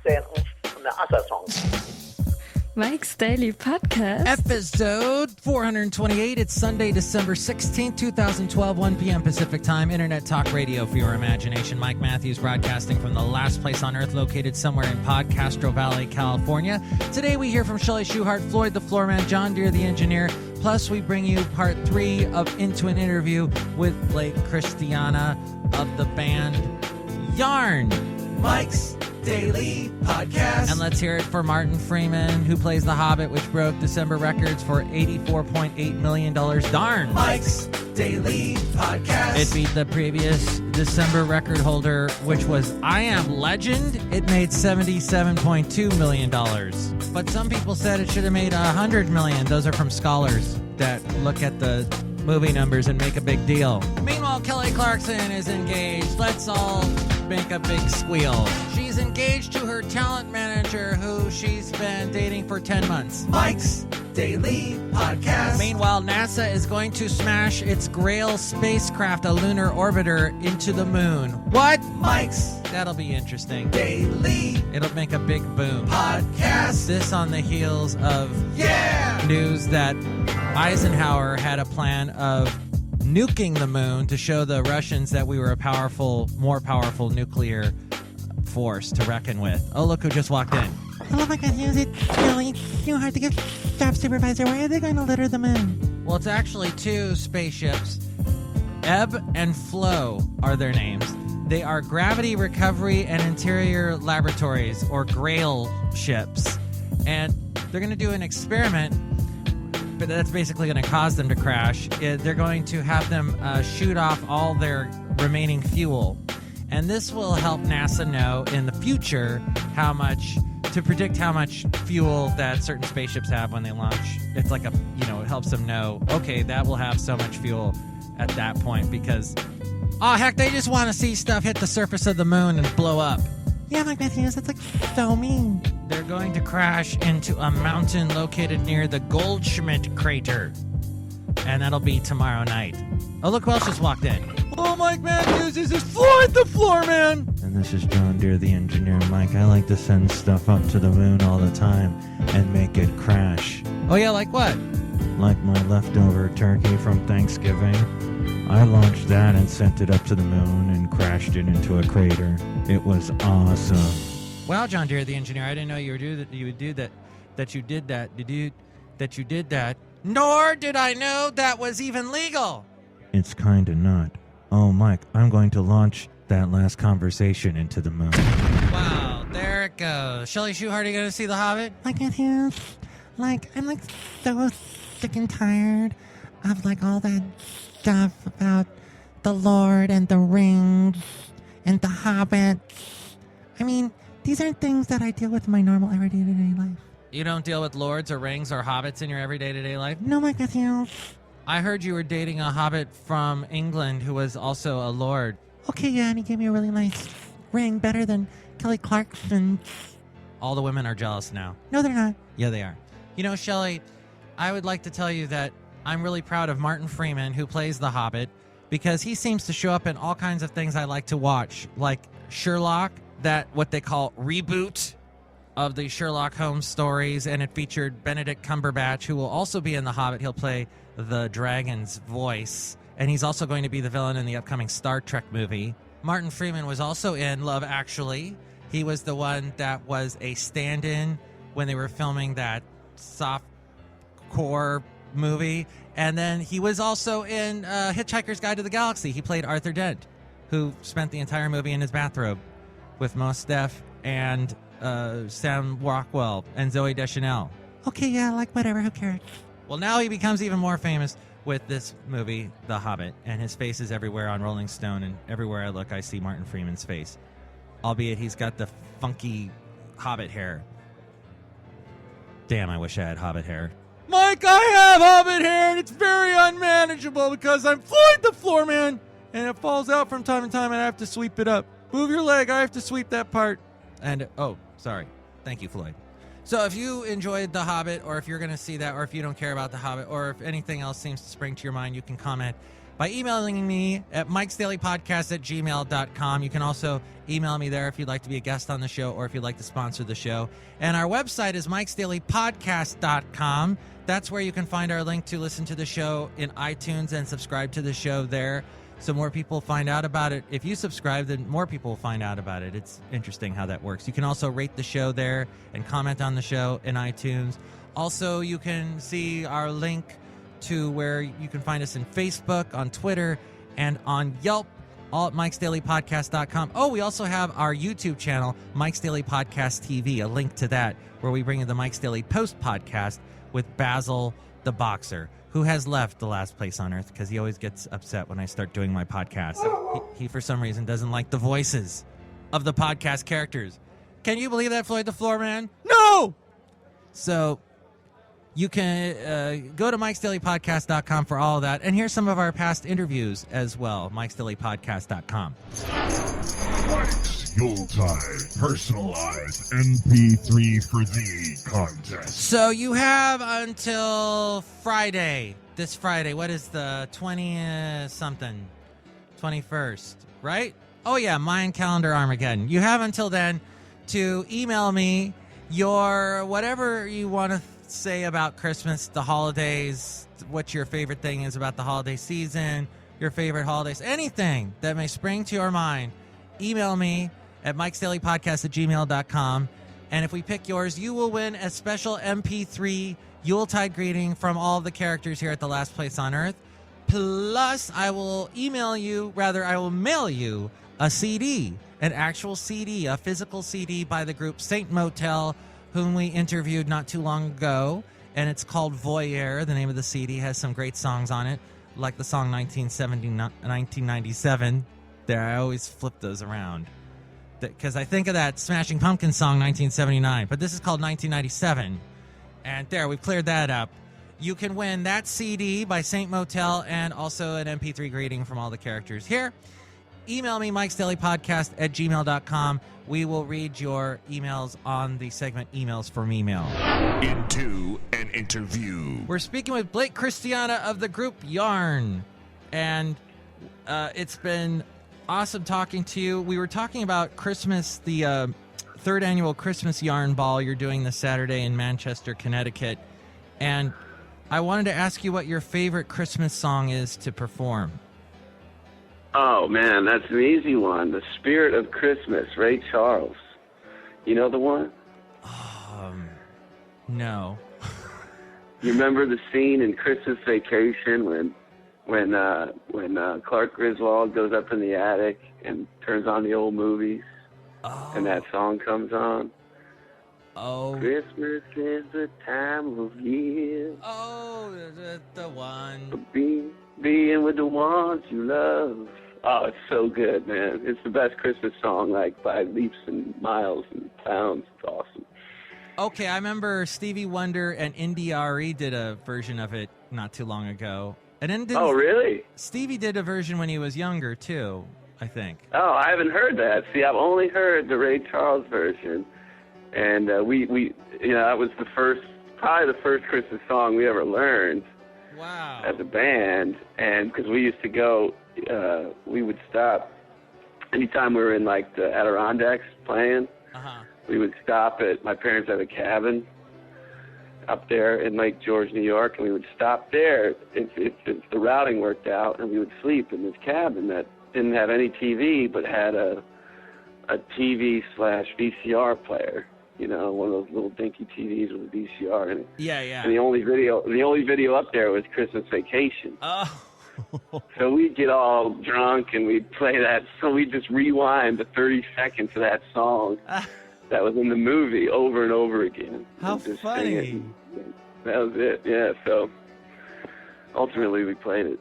c'est un assassin. Mike's Daily Podcast. Episode 428. It's Sunday, December 16th, 2012, 1 p.m. Pacific Time. Internet talk radio for your imagination. Mike Matthews broadcasting from the last place on earth located somewhere in Podcastro Valley, California. Today we hear from Chely Shoehart, Floyd the Floorman, John Deere the engineer. Plus we bring you part 3 of Into an Interview with Blake Christiana of the band Yarn. Mike's Daily Podcast. And let's hear it for Martin Freeman, who plays the Hobbit, which broke December records for $84.8 million. Darn. Mike's Daily Podcast. It beat the previous December record holder, which was I Am Legend. It made $77.2 million. But some people said it should have made $100 million. Those are from scholars that look at the movie numbers and make a big deal. Meanwhile, Kelly Clarkson is engaged. Let's all make a big squeal. She's engaged to her talent manager, who she's been dating for 10 months. Mike's Daily Podcast. Meanwhile, NASA is going to smash its Grail spacecraft, a lunar orbiter, into the moon. What? Mike's. That'll be interesting. Daily. It'll make a big boom. Podcast. This on the heels of news that Eisenhower had a plan of nuking the moon to show the Russians that we were a more powerful nuclear force to reckon with. Oh, look who just walked in. Hello, my guys. It's Chely Shoehart, the staff supervisor. Why are they going to litter the moon? Well, it's actually 2 spaceships. Ebb and Flow are their names. They are Gravity Recovery and Interior Laboratories, or GRAIL ships. And they're going to do an experiment, but that's basically going to cause them to crash. They're going to have them shoot off all their remaining fuel. And this will help NASA know in the future to predict how much fuel that certain spaceships have when they launch. It's like it helps them know, okay, that will have so much fuel at that point, because, oh, heck, they just want to see stuff hit the surface of the moon and blow up. Yeah, Mike Matthews, that's like so mean. They're going to crash into a mountain located near the Goldschmidt crater. And that'll be tomorrow night. Oh, look who else just walked in. Oh, Mike Matthews, this is Floyd the Floorman. And this is John Deere the engineer. Mike, I like to send stuff up to the moon all the time and make it crash. Oh, yeah, like what? Like my leftover turkey from Thanksgiving. I launched that and sent it up to the moon and crashed it into a crater. It was awesome. Wow, John Deere the engineer, I didn't know you did that. Nor did I know that was even legal. It's kinda not. Oh, Mike, I'm going to launch that last conversation into the moon. Wow, there it goes. Chely Shoehart, are you going to see The Hobbit? Mike Matthews, I'm so sick and tired of all that stuff about the Lord and the Rings and the Hobbit. I mean, these aren't things that I deal with in my normal everyday life. You don't deal with lords or rings or hobbits in your everyday life? No, Mike Matthews. I heard you were dating a hobbit from England who was also a lord. Okay, yeah, and he gave me a really nice ring, better than Kelly Clarkson. All the women are jealous now. No, they're not. Yeah, they are. You know, Chely, I would like to tell you that I'm really proud of Martin Freeman, who plays the Hobbit, because he seems to show up in all kinds of things I like to watch, like Sherlock, that what they call reboot of the Sherlock Holmes stories, and it featured Benedict Cumberbatch, who will also be in The Hobbit. He'll play the dragon's voice, and he's also going to be the villain in the upcoming Star Trek movie. Martin Freeman was also in Love Actually. He was the one that was a stand-in when they were filming that soft-core movie, and then he was also in Hitchhiker's Guide to the Galaxy. He played Arthur Dent, who spent the entire movie in his bathrobe with Mos Def and Sam Rockwell and Zooey Deschanel. Okay, yeah, whatever, who cares? Well, now he becomes even more famous with this movie, The Hobbit, and his face is everywhere on Rolling Stone, and everywhere I look, I see Martin Freeman's face. Albeit he's got the funky Hobbit hair. Damn, I wish I had Hobbit hair. Mike, I have Hobbit hair, and it's very unmanageable because I'm Floyd the Floorman, and it falls out from time to time, and I have to sweep it up. Move your leg, I have to sweep that part. And, oh, sorry. Thank you, Floyd. So if you enjoyed The Hobbit, or if you're going to see that, or if you don't care about The Hobbit, or if anything else seems to spring to your mind, you can comment by emailing me at mikesdailypodcast@gmail.com. You can also email me there if you'd like to be a guest on the show or if you'd like to sponsor the show. And our website is mikesdailypodcast.com. That's where you can find our link to listen to the show in iTunes and subscribe to the show there, so more people find out about it. If you subscribe, then more people will find out about it. It's interesting how that works. You can also rate the show there and comment on the show in iTunes. Also, you can see our link to where you can find us in Facebook, on Twitter, and on Yelp, all at mikesdailypodcast.com. Oh, we also have our YouTube channel, Mike's Daily Podcast TV, a link to that, where we bring you the Mike's Daily Post podcast with Basil the Boxer, who has left The Last Place on Earth because he always gets upset when I start doing my podcast. He, for some reason, doesn't like the voices of the podcast characters. Can you believe that, Floyd the Floorman? No! So you can go to mikesdailypodcast.com for all of that. And here's some of our past interviews as well, mikesdailypodcast.com. Mike's Yuletide personalized MP3 for thee contest. So you have until Friday, this Friday. What is the 20-something? 21st, right? Oh, yeah, Mayan calendar Armageddon. You have until then to email me your whatever you want to say about Christmas, the holidays, what your favorite thing is about the holiday season, your favorite holidays, anything that may spring to your mind. Email me at mikesdailypodcast@gmail.com. And if we pick yours, you will win a special MP3 Yuletide greeting from all of the characters here at The Last Place on Earth. Plus, I will mail you a CD, an actual CD, a physical CD by the group Saint Motel, whom we interviewed not too long ago. And it's called Voyeur. The name of the CD has some great songs on it, like the song 1997. There, I always flip those around because I think of that Smashing Pumpkins song 1979, but this is called 1997. And there, we've cleared that up. You can win that CD by Saint Motel and also an MP3 greeting from all the characters here. Email me, mikesdailypodcast@gmail.com. We will read your emails on the segment Emails from Email. Into an interview. We're speaking with Blake Christiana of the group Yarn. And it's been awesome talking to you. We were talking about Christmas, the third annual Christmas Yarn Ball you're doing this Saturday in Manchester, Connecticut. And I wanted to ask you what your favorite Christmas song is to perform. Oh, man, that's an easy one. The Spirit of Christmas, Ray Charles. You know the one? No. You remember the scene in Christmas Vacation when Clark Griswold goes up in the attic and turns on the old movies, and that song comes on? Oh. Christmas is the time of year. Oh, the one. Being with the ones you love. Oh, it's so good, man. It's the best Christmas song, like, by leaps and miles and pounds. It's awesome. Okay, I remember Stevie Wonder and India.Arie did a version of it not too long ago. And then Oh, really? Stevie did a version when he was younger, too, I think. Oh, I haven't heard that. See, I've only heard the Ray Charles version. And we that was probably the first Christmas song we ever learned. Wow. As a band. And because we used to go, we would stop anytime we were in, like, the Adirondacks playing. We would stop at, my parents had a cabin up there in Lake George, New York, and we would stop there if the routing worked out, and we would sleep in this cabin that didn't have any TV but had a TV/VCR player, you know, one of those little dinky TVs with a VCR in it. Yeah, yeah. And the only video up there was Christmas Vacation. Oh. So we'd get all drunk and we'd play that. So we'd just rewind the 30 seconds of that song that was in the movie over and over again. How just funny. sing it. That was it, yeah. So ultimately we played it.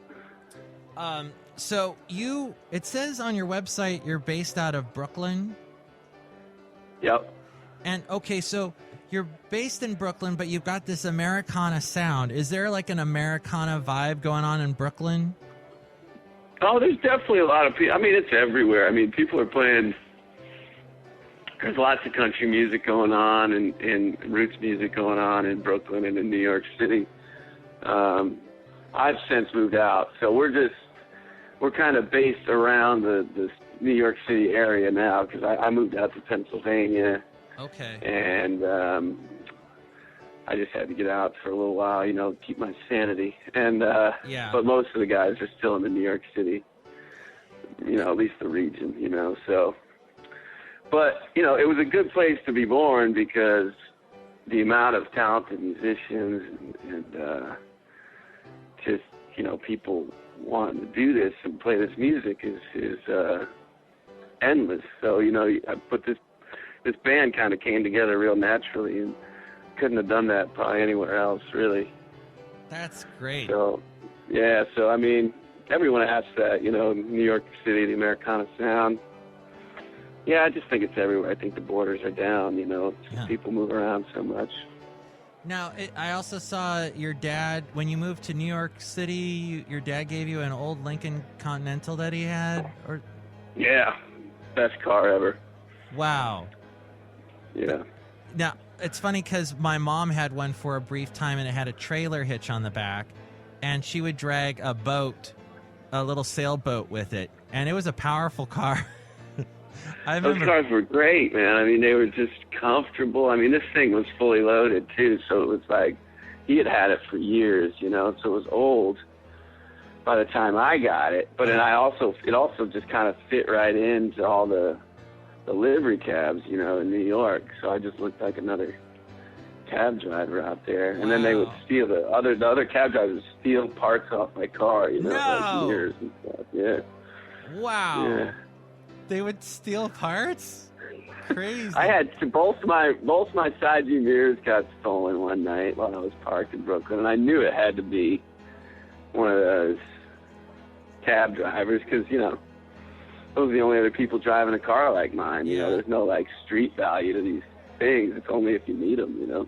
So it says on your website you're based out of Brooklyn. Yep. And okay, so you're based in Brooklyn, but you've got this Americana sound. Is there like an Americana vibe going on in Brooklyn? Oh, there's definitely a lot of people. I mean, it's everywhere. I mean, people are playing. There's lots of country music going on and roots music going on in Brooklyn and in New York City. I've since moved out, so we're just we're kind of based around the New York City area now because I moved out to Pennsylvania. Okay. And I just had to get out for a little while, keep my sanity. And but most of the guys are still in the New York City, at least the region, so. But, it was a good place to be born because the amount of talented musicians and just, people wanting to do this and play this music is endless. So, I put this band kind of came together real naturally and couldn't have done that probably anywhere else, really. That's great. So, I mean, everyone asks that, New York City, the Americana sound. Yeah, I just think it's everywhere. I think the borders are down, People move around so much. Now, I also saw your dad, when you moved to New York City, your dad gave you an old Lincoln Continental that he had? Yeah, best car ever. Wow. Yeah. Now, it's funny because my mom had one for a brief time, and it had a trailer hitch on the back, and she would drag a boat, a little sailboat with it, and it was a powerful car. Those cars were great, man. I mean, they were just comfortable. I mean, this thing was fully loaded, too, so it was like he had it for years, so it was old by the time I got it. But it also just kind of fit right into all the livery cabs, in New York. So I just looked like another cab driver out there. And then they would steal the other cab drivers would steal parts off my car, like mirrors and stuff. Yeah. Wow. Yeah. They would steal parts? Crazy. I had both my side view mirrors got stolen one night while I was parked in Brooklyn, and I knew it had to be one of those cab drivers because those are the only other people driving a car like mine. There's no street value to these things. It's only if you need them.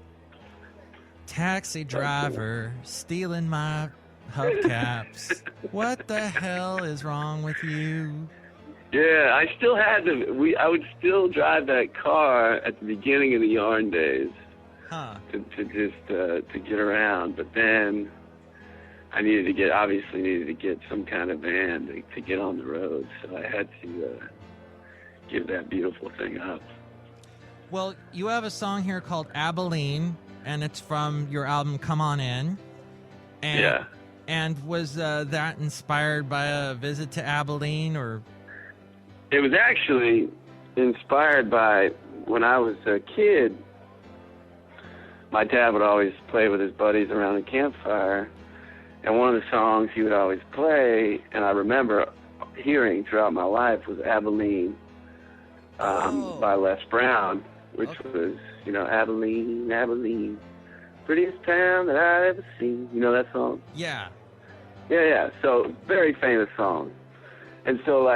Taxi driver stealing my hubcaps. What the hell is wrong with you? Yeah, I still had to. I would still drive that car at the beginning of the Yarn days to get around. But then I needed to get some kind of van to get on the road. So I had to give that beautiful thing up. Well, you have a song here called Abilene, and it's from your album Come On In. And, yeah. And was that inspired by a visit to Abilene, or? It was actually inspired by when I was a kid. My dad would always play with his buddies around the campfire, and one of the songs he would always play, and I remember hearing throughout my life, was Abilene by Les Brown, which was, Abilene, Abilene, prettiest town that I've ever seen. You know that song? Yeah. Yeah. So, very famous song. And so,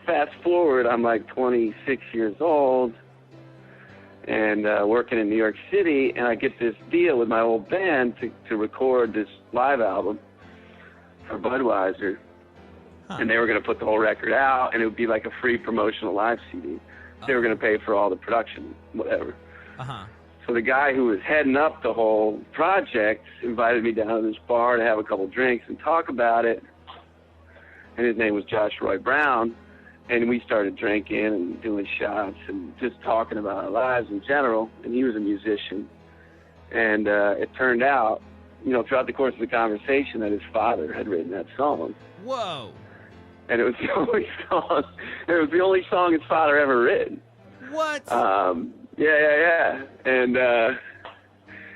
fast forward, I'm 26 years old and working in New York City, and I get this deal with my old band to record this live album for Budweiser. And they were going to put the whole record out, and it would be like a free promotional live CD. They were going to pay for all the production, whatever. So the guy who was heading up the whole project invited me down to this bar to have a couple drinks and talk about it. And his name was Josh Roy Brown. And we started drinking and doing shots and just talking about our lives in general. And he was a musician. And it turned out, throughout the course of the conversation, that his father had written that song. Whoa. And it was the only song. It was the only song his father ever written. What? Yeah.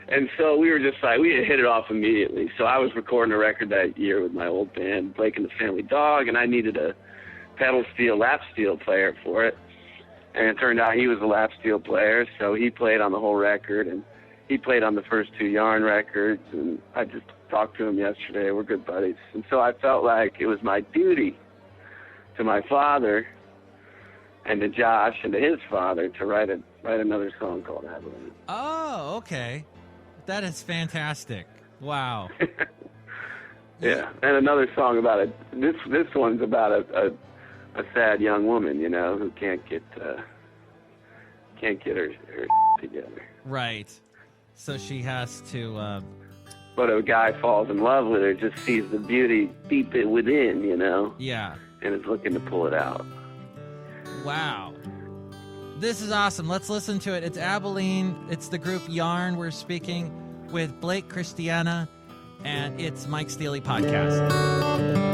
And so we were just we had hit it off immediately. So I was recording a record that year with my old band, Blake and the Family Dog, and I needed a lap steel player for it. And it turned out he was a lap steel player, so he played on the whole record, and he played on the first two Yarn records, and I just talked to him yesterday. We're good buddies. And so I felt like it was my duty to my father and to Josh and to his father to write another song called Abilene. Oh, okay. That is fantastic. Wow. Yeah, and another song about this one's about a sad young woman, who can't get her together. Right. So she has to. But a guy falls in love with her, just sees the beauty deep within, Yeah. and is looking to pull it out. Wow. This is awesome. Let's listen to it. It's Abilene. It's the group Yarn. We're speaking with Blake Christiana, and it's Mike Steely Podcast.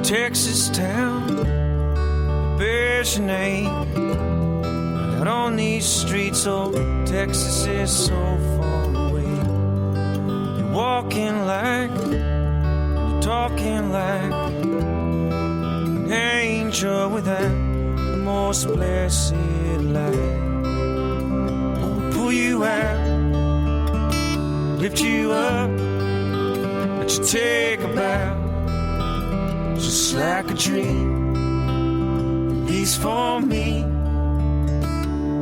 Texas town that bears your name. Out on these streets, oh, Texas is so far away. You're walking like, you're talking like an angel without the most blessed light. We'll pull you out, lift you up, let you take a bow. Just like a dream, at least for me,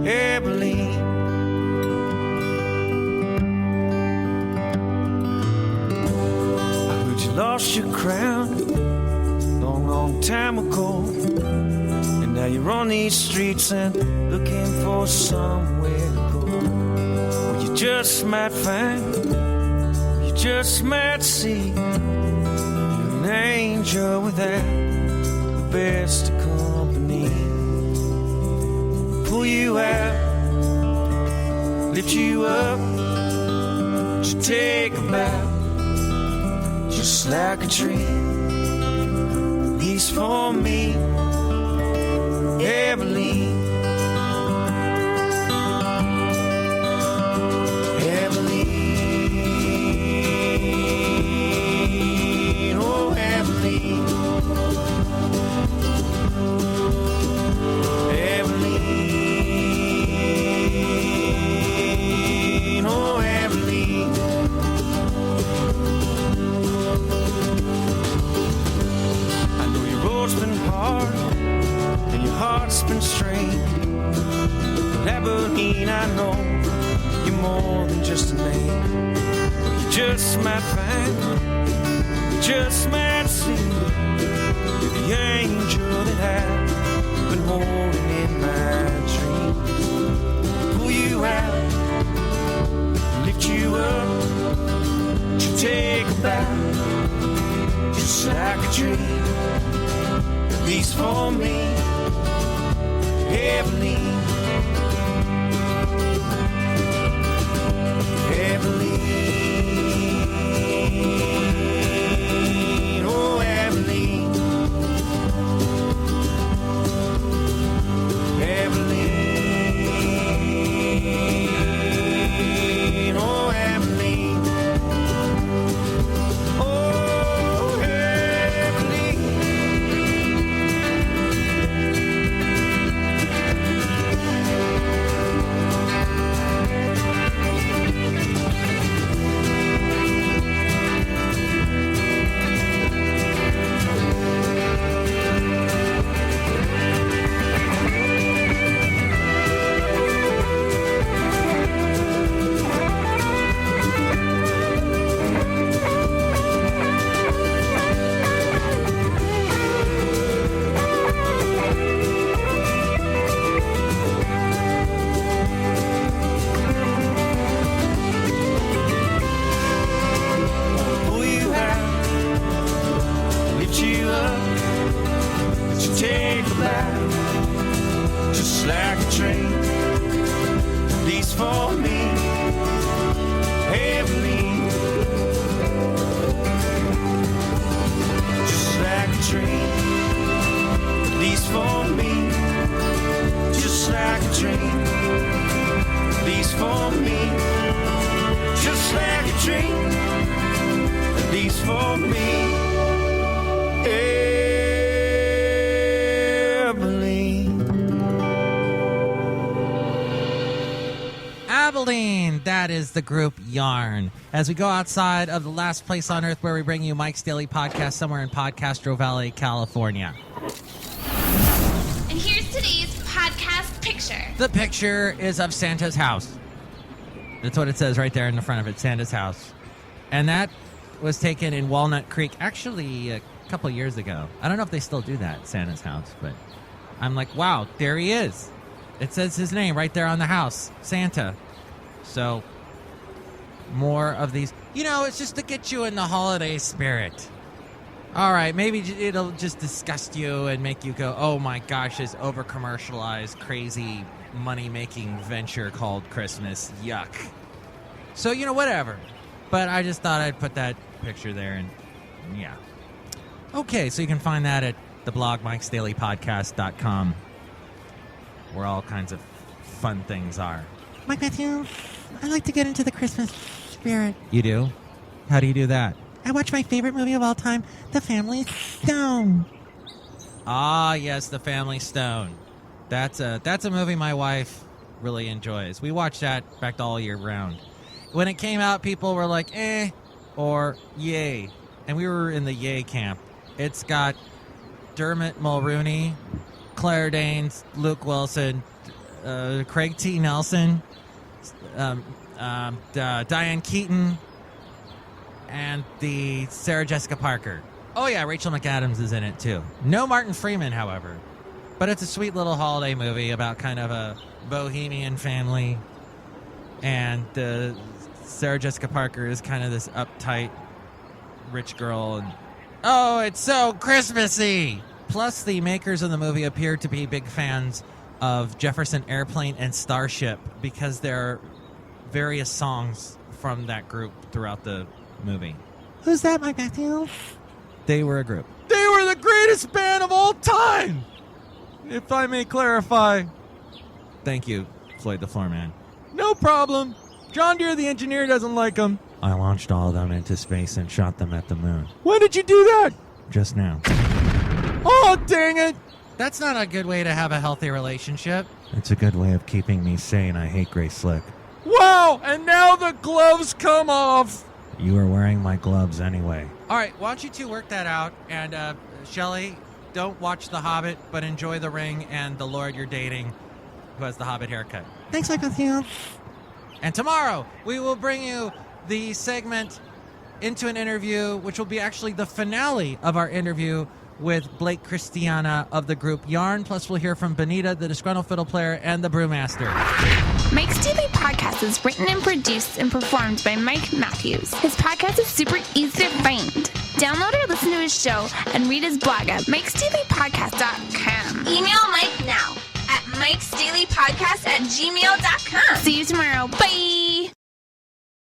Abilene. I heard you lost your crown long, long time ago, and now you're on these streets and looking for somewhere to go. Well, you just might find, you just might see an angel without the best company. Pull you out, lift you up, let you take a bow. Just like a dream, at least for me, Abilene. Abilene, I know you're more than just a name. You just might find, you just might see, you're the angel that I've been holding in my dreams. Pull you out, lift you up, you take a bow, just like a dream, at least for me, Abilene. Abilene, oh Abilene, Abilene, oh Abilene, oh Abilene. Just like a train, at least for me, Abilene. Just like a train, at least for me. Just like a train, at least for me. Just like a train, at least for me. Abilene, that is the group Yarn. As we go outside of the last place on earth where we bring you Mike's Daily Podcast, somewhere in Podcastro Valley, California. And here's today's podcast picture. The picture is of Santa's house. That's what it says right there in the front of it, Santa's house. And that was taken in Walnut Creek actually a couple years ago. I don't know if they still do that, Santa's house, but I'm like, wow, there he is. It says his name right there on the house, Santa. So, more of these. You know, it's just to get you in the holiday spirit. All right, maybe it'll just disgust you and make you go, oh my gosh, this over-commercialized, crazy money-making venture called Christmas. Yuck. So, you know, whatever. But I just thought I'd put that picture there, and yeah. Okay, so you can find that at the blog mikesdailypodcast.com, where all kinds of fun things are. Mike Matthews, I like to get into the Christmas spirit. You do? How do you do that? I watch my favorite movie of all time, The Family Stone. Ah, yes, The Family Stone. That's a movie my wife really enjoys. We watch that, in fact, all year round. When it came out, people were like, eh, or yay. And we were in the yay camp. It's got Dermot Mulrooney, Claire Danes, Luke Wilson, Craig T. Nelson, Diane Keaton, and the Sarah Jessica Parker. Oh, yeah, Rachel McAdams is in it, too. No Martin Freeman, however. But it's a sweet little holiday movie about kind of a bohemian family. And Sarah Jessica Parker is kind of this uptight rich girl. And oh, it's so Christmassy! Plus, the makers of the movie appear to be big fans of Jefferson Airplane and Starship because there are various songs from that group throughout the movie. Who's that, Mike Matthews? They were a group. They were the greatest band of all time! If I may clarify. Thank you, Floyd the Floorman. No problem. John Deere, the engineer, doesn't like them. I launched all of them into space and shot them at the moon. When did you do that? Just now. Oh, dang it. That's not a good way to have a healthy relationship. It's a good way of keeping me sane. I hate gray slick. Wow, and now the gloves come off. You are wearing my gloves anyway. All right, why don't you two work that out? And, Chely, don't watch The Hobbit, but enjoy The Ring and the Lord you're dating, who has the Hobbit haircut. Thanks, Mike Matthews. And tomorrow, we will bring you the segment Into an Interview, which will be actually the finale of our interview with Blake Christiana of the group Yarn. Plus, we'll hear from Benita, the Disgruntled Fiddle Player, and the Brewmaster. Mike's Daily Podcast is written and produced and performed by Mike Matthews. His podcast is super easy to find. Download or listen to his show and read his blog at mikesdailypodcast.com. Email Mike now at mikesdailypodcast@gmail.com. See you tomorrow. Bye!